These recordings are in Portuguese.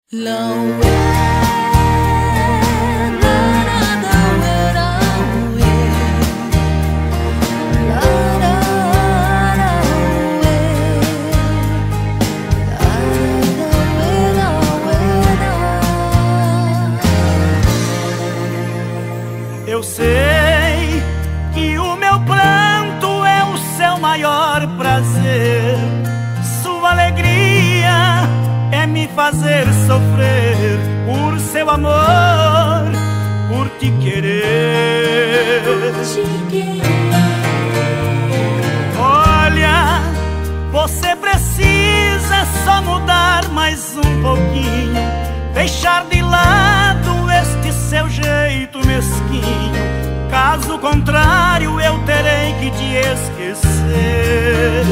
Eu sei que o meu pranto é o seu maior prazer. Sua alegria é me fazer sofrer por seu amor, por te querer. Olha, você precisa só mudar mais um pouquinho, deixar de lado este seu jeito mesquinho. Caso contrário, eu terei que te esquecer.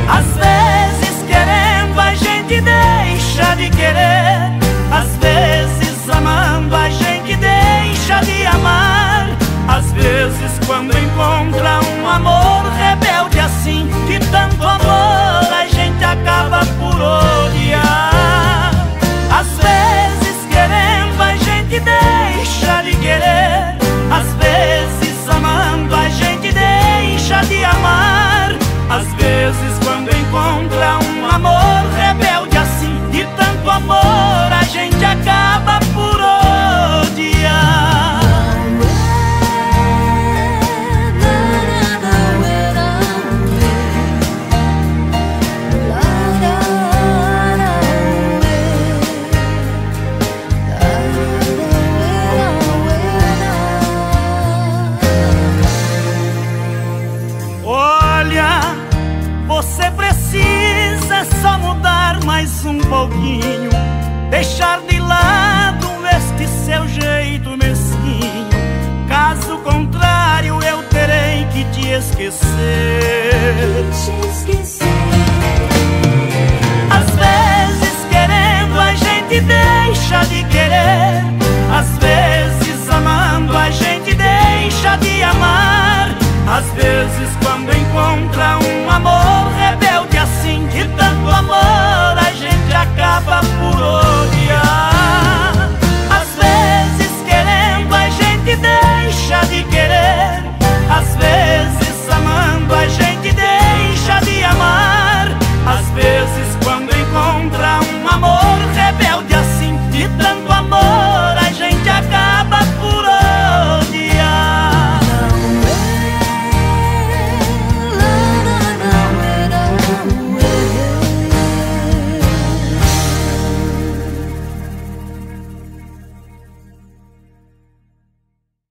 Às vezes querendo a gente deixa de querer, às vezes amando a gente deixa de amar. Às vezes quando encontra um amor rebelde assim, de tanto amor a gente acaba por odiar. Às vezes querendo a gente deixa de querer, às vezes amando a gente deixa de amar. Às vezes quando encontra um amor rebelde assim, de tanto amor a gente acaba por odiar. Você precisa só mudar mais um pouquinho, deixar de lado este seu jeito mesquinho. Caso contrário, eu terei que te esquecer. Às vezes querendo a gente deixa de querer, às vezes amando a gente deixa de amar. Às vezes quando encontra um amor